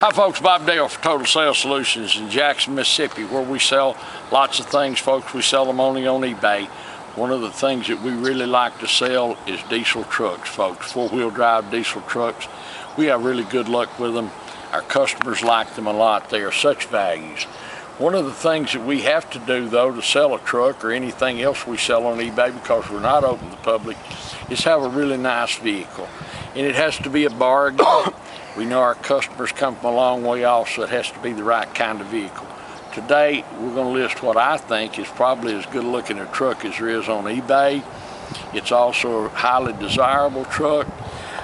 Hi folks, Bob Dale for Total Sales Solutions in Jackson, Mississippi, where we sell lots of things, folks. We sell them only on eBay. One of the things that we really like to sell is diesel trucks, folks. Four-wheel drive diesel trucks. We have really good luck with them. Our customers like them a lot. They are such values. One of the things that we have to do, though, to sell a truck or anything else we sell on eBay, because we're not open to the public, is have a really nice vehicle. And it has to be a bargain. We know our customers come from a long way off, so it has to be the right kind of vehicle. Today, we're going to list what I think is probably as good looking a truck as there is on eBay. It's also a highly desirable truck.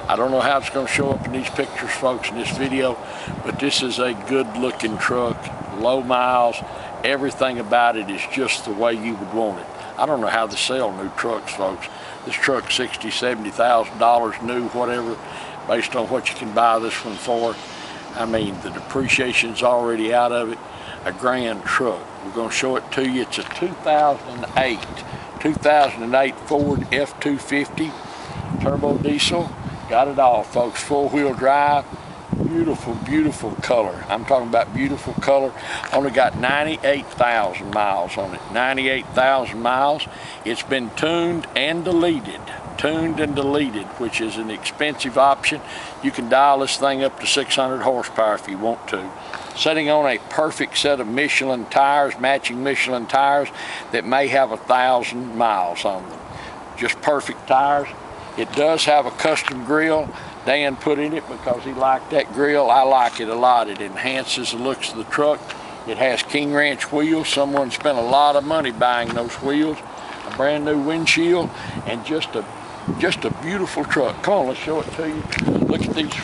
I don't know how it's going to show up in these pictures, folks, in this video, but this is a good looking truck, low miles. Everything about it is just the way you would want it. I don't know how they sell new trucks, folks. This truck's $60,000, $70,000 new, whatever, based on what you can buy this one for. I mean, the depreciation's already out of it. A grand truck. We're going to show it to you. It's a 2008 Ford F250 turbo diesel. Got it all, folks. Four-wheel drive. Beautiful, beautiful color. I'm talking about beautiful color. Only got 98,000 miles on it. 98,000 miles. It's been tuned and deleted. Which is an expensive option. You can dial this thing up to 600 horsepower if you want to. Sitting on a perfect set of Michelin tires, matching Michelin tires that may have 1,000 miles on them. Just perfect tires. It does have a custom grill Dan put in it because he liked that grill. I like it a lot. It enhances the looks of the truck. It has King Ranch wheels. Someone spent a lot of money buying those wheels. A brand new windshield and just a beautiful truck. Come on, let's show it to you. Look at these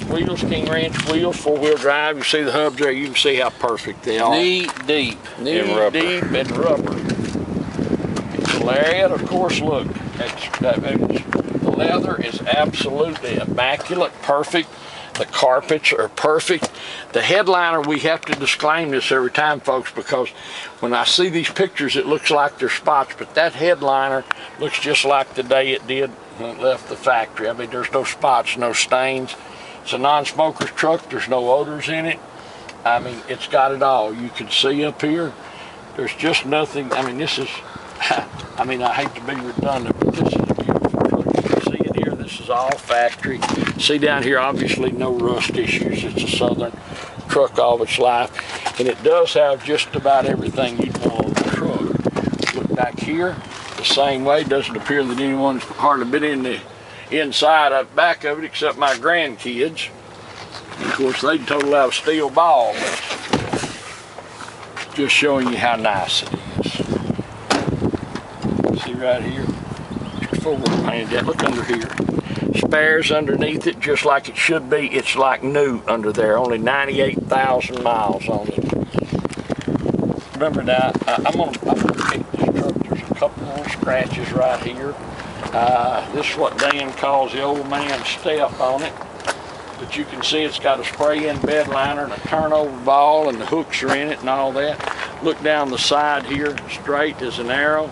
wheels, King Ranch wheels, four-wheel drive. You see the hubs there. You can see how perfect they are. Knee deep in rubber. It's a Lariat, of course. Look, the leather is absolutely immaculate, perfect. The carpets are perfect. The headliner, we have to disclaim this every time, folks, because when I see these pictures, it looks like there's spots, but that headliner looks just like the day it did when it left the factory. I mean, there's no spots, no stains. It's a non-smoker's truck. There's no odors in it. I mean, it's got it all. You can see up here, there's just nothing. I mean, this is, I mean, I hate to be redundant, but this is a beautiful truck. You can see it here. This is all factory. See down here, obviously no rust issues. It's a Southern truck all its life. And it does have just about everything you'd want on the truck. Look back here, the same way. Doesn't appear that anyone's hardly been in the inside of back of it except my grandkids. And of course, they'd total out a steel ball. But just showing you how nice it is. See right here? Forward painted that. Look under here. Spares underneath it just like it should be. It's like new under there. Only 98,000 miles on it. Remember now, I'm gonna pick this truck. There's a couple more scratches right here. This is what Dan calls the old man step on it. But you can see it's got a spray-in bed liner and a turnover ball, and the hooks are in it and all that. Look down the side here, straight as an arrow.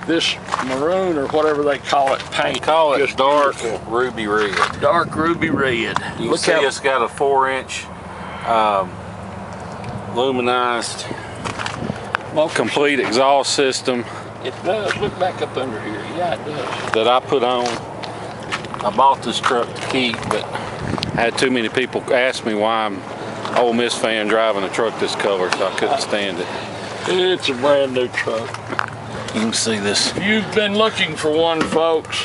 This maroon, or whatever they call it, paint. They call it just dark beautiful. Ruby red. Dark ruby red. You can see it's got a 4-inch luminized complete exhaust system. It does. Look back up under here. Yeah, it does. That I put on. I bought this truck to keep, but I had too many people ask me why I'm an Ole Miss fan driving a truck this color, so I couldn't stand it. It's a brand new truck. You can see this. If you've been looking for one, folks,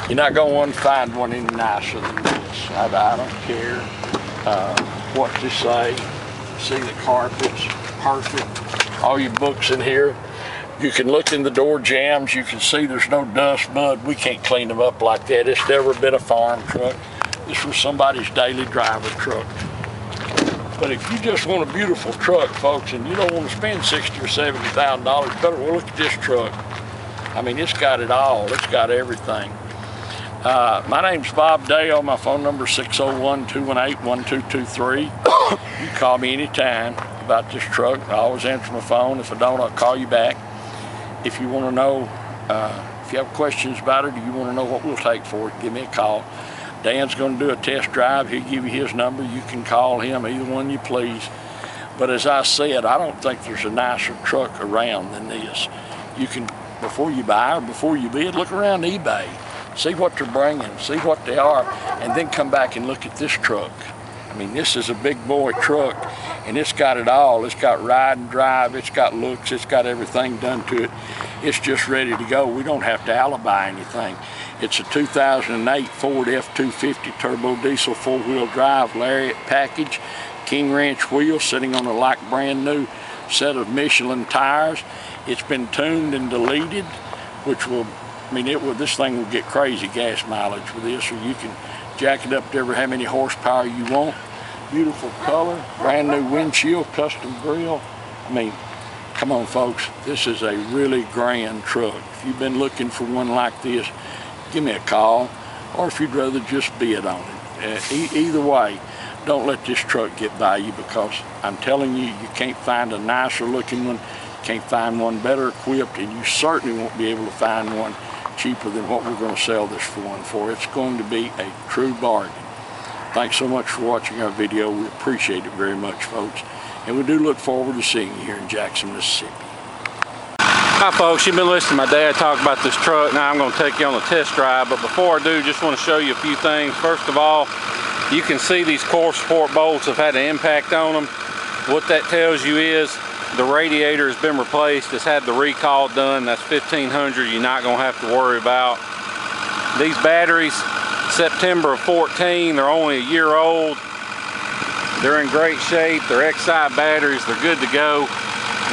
you're not going to want to find one any nicer than this. I don't care what they say. See the carpets, perfect. All your books in here. You can look in the door jambs. You can see there's no dust, mud. We can't clean them up like that. It's never been a farm truck. This was somebody's daily driver truck. But if you just want a beautiful truck, folks, and you don't want to spend $60,000 or $70,000, better look at this truck. I mean, it's got it all. It's got everything. My name's Bob Dale. My phone number is 601-218-1223. You can call me anytime about this truck. I always answer my phone. If I don't, I'll call you back. If you want to know, if you have questions about it, or you want to know what we'll take for it, give me a call. Dan's going to do a test drive. He'll give you his number. You can call him, either one you please. But as I said, I don't think there's a nicer truck around than this. You can, before you buy or before you bid, look around eBay, see what they're bringing, see what they are, and then come back and look at this truck. I mean, this is a big boy truck, and it's got it all. It's got ride and drive, it's got looks, it's got everything done to it. It's just ready to go. We don't have to alibi anything. It's a 2008 Ford F250 turbo diesel 4-wheel drive Lariat package, King Ranch wheels sitting on a like brand new set of Michelin tires. It's been tuned and deleted, which will, I mean, this thing will get crazy gas mileage with this, or you can jack it up to ever how many horsepower you want. Beautiful color, brand new windshield, custom grill. I mean, come on folks, this is a really grand truck. If you've been looking for one like this, give me a call, or if you'd rather just bid on it. Either way, don't let this truck get by you, because I'm telling you, you can't find a nicer looking one, you can't find one better equipped, and you certainly won't be able to find one cheaper than what we're going to sell this one for. It's going to be a true bargain. Thanks so much for watching our video. We appreciate it very much, folks. And we do look forward to seeing you here in Jackson, Mississippi. Hi folks, you've been listening to my dad talk about this truck. Now I'm going to take you on a test drive, but before I do, just want to show you a few things. First of all, you can see these core support bolts have had an impact on them. What that tells you is the radiator has been replaced. It's had the recall done. That's $1,500 you're not going to have to worry about. These batteries, September of 14, they're only a year old. They're in great shape. They're XI batteries. They're good to go.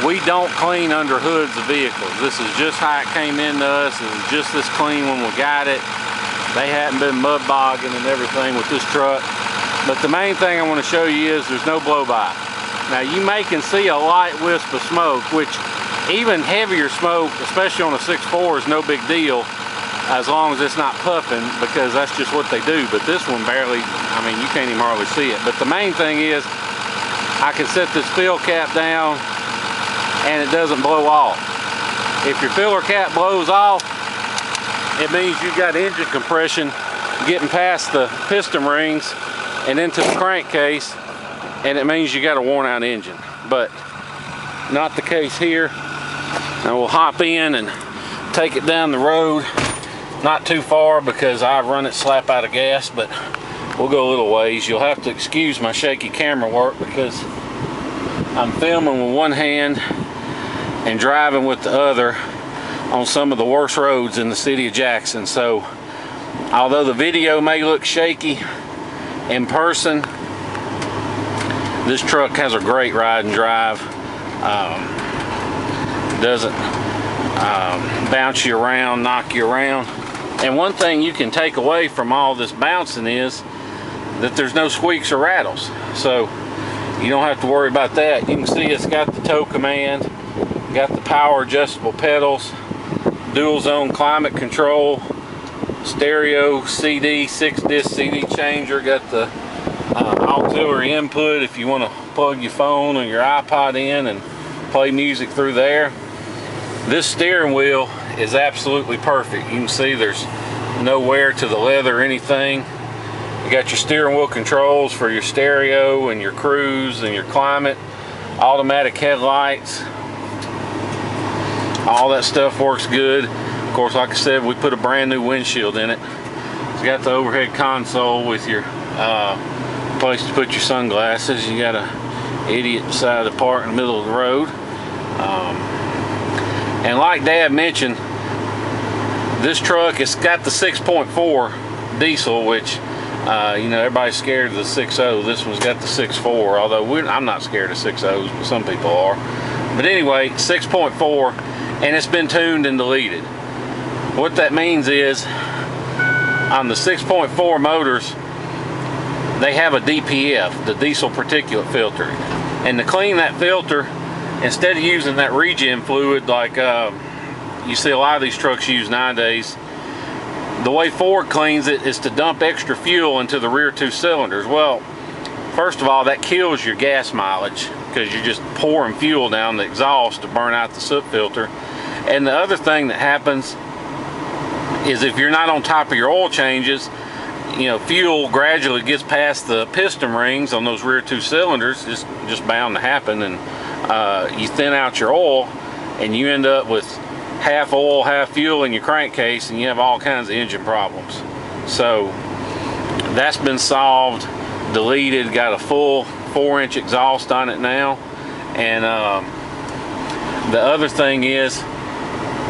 We don't clean under hoods of vehicles. This is just how it came into us. It was just this clean when we got it. They hadn't been mud bogging and everything with this truck. But the main thing I want to show you is there's no blow by. Now you may can see a light wisp of smoke, which even heavier smoke, especially on a 6.4, is no big deal as long as it's not puffing, because that's just what they do. But this one barely, I mean, you can't even hardly see it. But the main thing is I can set this fill cap down and it doesn't blow off. If your filler cap blows off, it means you've got engine compression getting past the piston rings and into the crankcase, and it means you got a worn out engine. But not the case here. Now we'll hop in and take it down the road. Not too far because I run it slap out of gas, but we'll go a little ways. You'll have to excuse my shaky camera work because I'm filming with one hand and driving with the other on some of the worst roads in the city of Jackson. So although the video may look shaky in person, this truck has a great ride and drive. Doesn't bounce you around, knock you around. And one thing you can take away from all this bouncing is that there's no squeaks or rattles. So you don't have to worry about that. You can see it's got the tow command, got the power adjustable pedals, dual zone climate control, stereo CD, 6-disc CD changer, got the auxiliary input if you want to plug your phone or your iPod in and play music through there. This steering wheel is absolutely perfect. You can see there's no wear to the leather or anything. You got your steering wheel controls for your stereo and your cruise and your climate, automatic headlights. All that stuff works good. Of course, like I said, we put a brand new windshield in it. It's got the overhead console with your place to put your sunglasses. You got a idiot decided to park in the middle of the road. And like Dad mentioned, this truck, it's got the 6.4 diesel, which you know, everybody's scared of the 6.0. This one's got the 6.4, although I'm not scared of 6.0s, but some people are. But anyway, 6.4, and it's been tuned and deleted. What that means is on the 6.4 motors, they have a DPF, the diesel particulate filter. And to clean that filter, instead of using that regen fluid like you see a lot of these trucks use nowadays, the way Ford cleans it is to dump extra fuel into the rear two cylinders. Well, first of all, that kills your gas mileage because you're just pouring fuel down the exhaust to burn out the soot filter. And the other thing that happens is if you're not on top of your oil changes, fuel gradually gets past the piston rings on those rear two cylinders, it's just bound to happen, and you thin out your oil, and you end up with half oil, half fuel in your crankcase, and you have all kinds of engine problems. So that's been solved, deleted, got a full 4-inch exhaust on it now. And the other thing is,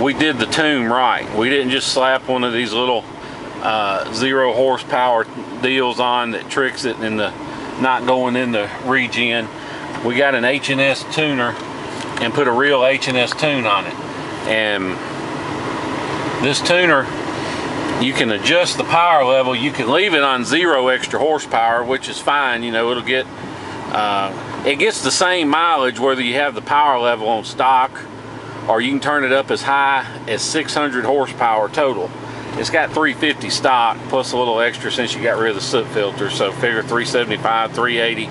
we did the tune right. We didn't just slap one of these little 0 horsepower deals on that tricks it into not going in the regen. We got an H&S tuner and put a real H&S tune on it. And this tuner, you can adjust the power level. You can leave it on 0 extra horsepower, which is fine. It'll get it gets the same mileage whether you have the power level on stock, or you can turn it up as high as 600 horsepower total. It's got 350 stock plus a little extra since you got rid of the soot filter, so figure 375, 380,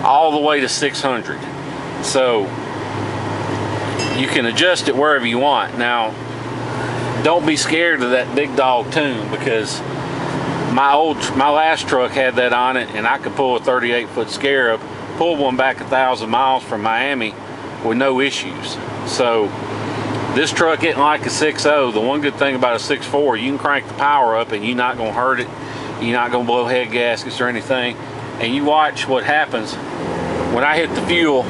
all the way to 600. So you can adjust it wherever you want. Now, don't be scared of that big dog tune, because my last truck had that on it, and I could pull a 38-foot Scarab, pull one back 1,000 miles from Miami with no issues. So this truck isn't like a 6.0. The one good thing about a 6.4, you can crank the power up and you're not going to hurt it. You're not going to blow head gaskets or anything. And you watch what happens when I hit the fuel.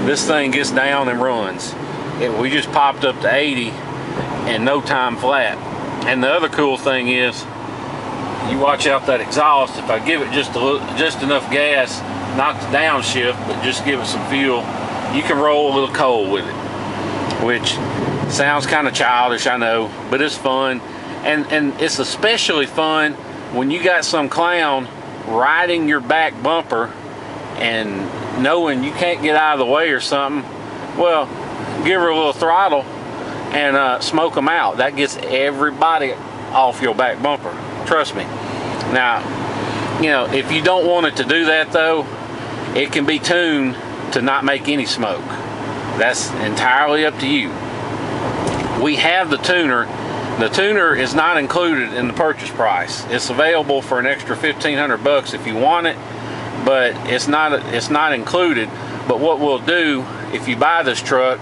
This thing gets down and runs. We just popped up to 80 in no time flat. And the other cool thing is, you watch out that exhaust. If I give it just enough gas, not the downshift, but just give it some fuel, you can roll a little coal with it, which sounds kind of childish, I know, but it's fun. And it's especially fun when you got some clown riding your back bumper and knowing you can't get out of the way or something. Well, give her a little throttle and smoke them out. That gets everybody off your back bumper, trust me. Now, if you don't want it to do that though, it can be tuned to not make any smoke. That's entirely up to you. We have the tuner. The tuner is not included in the purchase price. It's available for an extra 1,500 bucks if you want it, but it's not included. But what we'll do, if you buy this truck,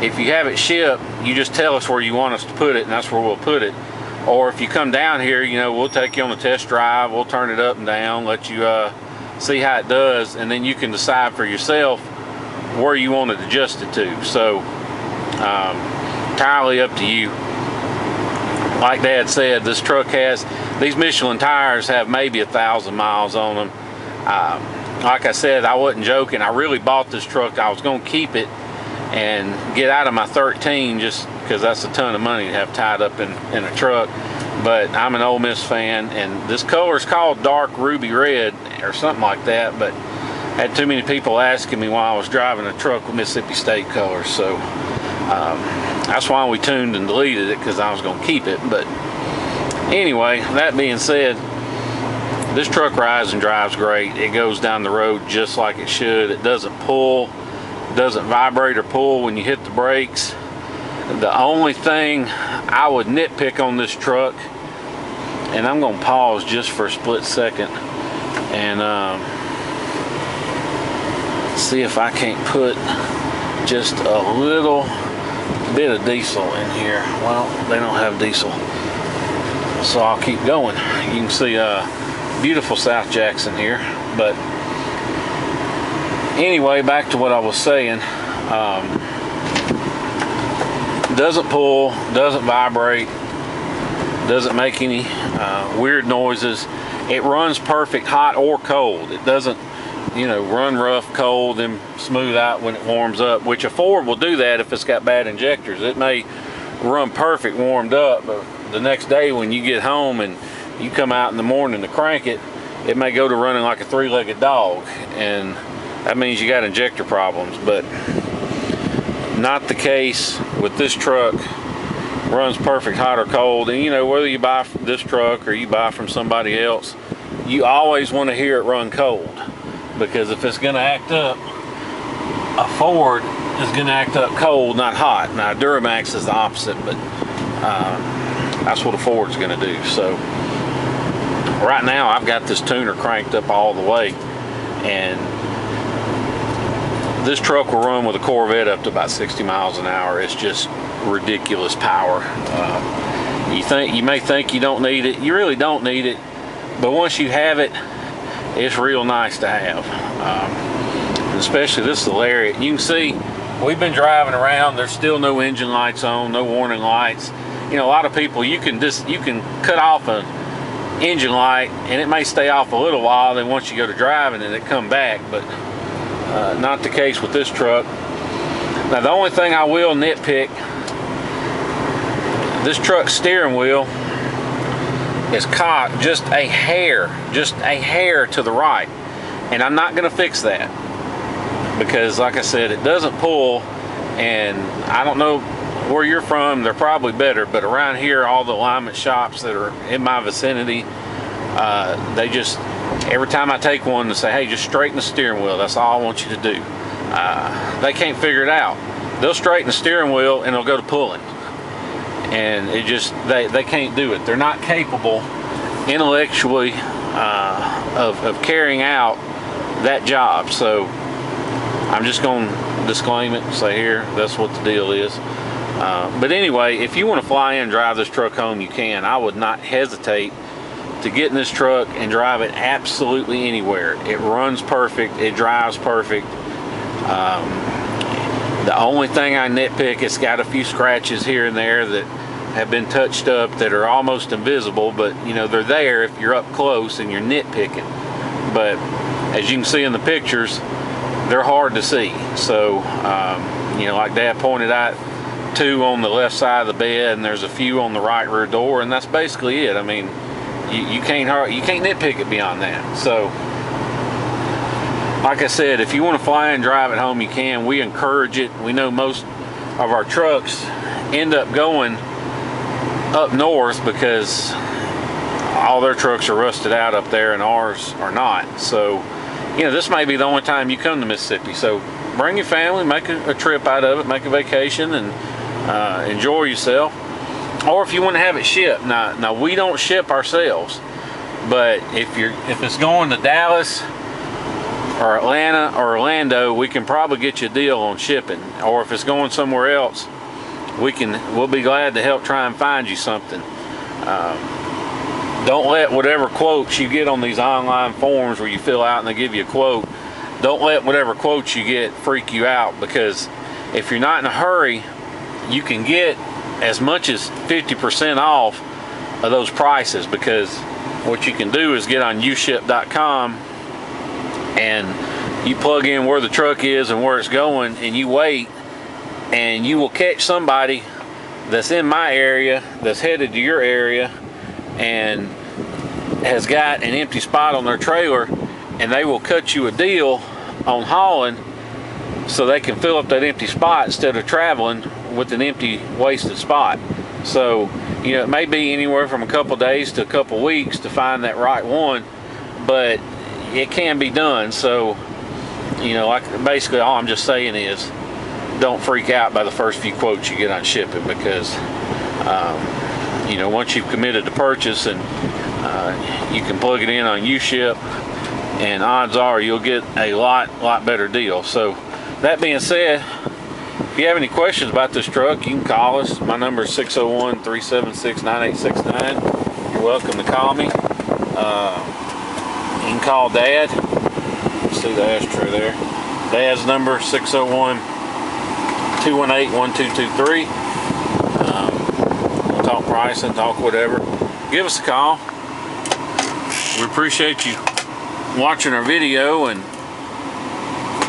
if you have it shipped, you just tell us where you want us to put it, and that's where we'll put it. Or if you come down here, we'll take you on a test drive. We'll turn it up and down, let you see how it does, and then you can decide for yourself where you want it adjusted to. So entirely up to you. Like Dad said, this truck has, these Michelin tires have maybe 1,000 miles on them. Like I said, I wasn't joking. I really bought this truck. I was going to keep it and get out of my 13 just because that's a ton of money to have tied up in a truck. But I'm an Ole Miss fan, and this color is called dark ruby red or something like that, but I had too many people asking me while I was driving a truck with Mississippi State colors, so that's why we tuned and deleted it, because I was going to keep it. But anyway, that being said, this truck rides and drives great. It goes down the road just like it should. It doesn't pull, doesn't vibrate or pull when you hit the brakes. The only thing I would nitpick on this truck, and I'm going to pause just for a split second and see if I can't put just a little bit of diesel in here. Well, they don't have diesel, so I'll keep going. You can see beautiful South Jackson here. But anyway, back to what I was saying. Doesn't pull, doesn't vibrate, doesn't make any weird noises. It runs perfect hot or cold. It doesn't, run rough, cold, and smooth out when it warms up, which a Ford will do that if it's got bad injectors. It may run perfect warmed up, but the next day when you get home and you come out in the morning to crank it, it may go to running like a three-legged dog, and that means you got injector problems. But not the case with this truck. Runs perfect hot or cold. And whether you buy this truck or you buy from somebody else, you always want to hear it run cold, because if it's going to act up, a Ford is going to act up cold, not hot. Now Duramax is the opposite, but that's what a Ford's going to do. So right now I've got this tuner cranked up all the way, and this truck will run with a Corvette up to about 60 miles an hour. It's just ridiculous power. You may think you don't need it. You really don't need it, but once you have it, it's real nice to have. Especially this is the Lariat. You can see we've been driving around. There's still no engine lights on, no warning lights. You know, a lot of people, you can cut off an engine light and it may stay off a little while, then once you go to driving and it come back, but not the case with this truck. Now the only thing I will nitpick, this truck's steering wheel is cocked just a hair to the right, and I'm not going to fix that because, like I said, it doesn't pull. And I don't know where you're from, they're probably better, but around here, all the alignment shops that are in my vicinity, they just, every time I take one, they say, hey, just straighten the steering wheel, that's all I want you to do. They can't figure it out. They'll straighten the steering wheel and they'll go to pulling, and it just, they can't do it. They're not capable intellectually of carrying out that job. So I'm just going to disclaim it and say here, that's what the deal is. But anyway, if you want to fly in and drive this truck home, you can. I would not hesitate to get in this truck and drive it absolutely anywhere. It runs perfect, it drives perfect. The only thing I nitpick, it's got a few scratches here and there that have been touched up that are almost invisible, but you know, they're there if you're up close and you're nitpicking. But as you can see in the pictures, they're hard to see. So you know, like Dad pointed out, 2 on the left side of the bed, and there's a few on the right rear door, and that's basically it. I mean, you can't nitpick it beyond that. So like I said, if you want to fly and drive it home, you can. We encourage it. We know most of our trucks end up going up north because all their trucks are rusted out up there and ours are not. So, you know, this may be the only time you come to Mississippi. So bring your family, make a trip out of it, make a vacation, and enjoy yourself. Or if you want to have it shipped. Now we don't ship ourselves, but if it's going to Dallas or Atlanta or Orlando, we can probably get you a deal on shipping. Or if it's going somewhere else, we'll be glad to help try and find you something. Don't let whatever quotes you get on these online forms where you fill out and they give you a quote, don't let whatever quotes you get freak you out, because if you're not in a hurry, you can get as much as 50% off of those prices, because what you can do is get on uship.com and you plug in where the truck is and where it's going, and you wait, and you will catch somebody that's in my area that's headed to your area and has got an empty spot on their trailer, and they will cut you a deal on hauling so they can fill up that empty spot instead of traveling with an empty, wasted spot. So, you know, it may be anywhere from a couple days to a couple weeks to find that right one, but it can be done. So, you know, like basically all I'm just saying is don't freak out by the first few quotes you get on shipping, because you know, once you've committed to purchase, and you can plug it in on uShip, and odds are you'll get a lot better deal. So that being said, if you have any questions about this truck, you can call us. My number is 601-376-9869. You're welcome to call me. You can call Dad. See the ashtray there. Dad's number 601-218-1223. We'll talk pricing, talk whatever. Give us a call. We appreciate you watching our video and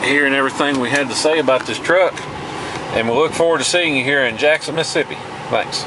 hearing everything we had to say about this truck. And we look forward to seeing you here in Jackson, Mississippi. Thanks.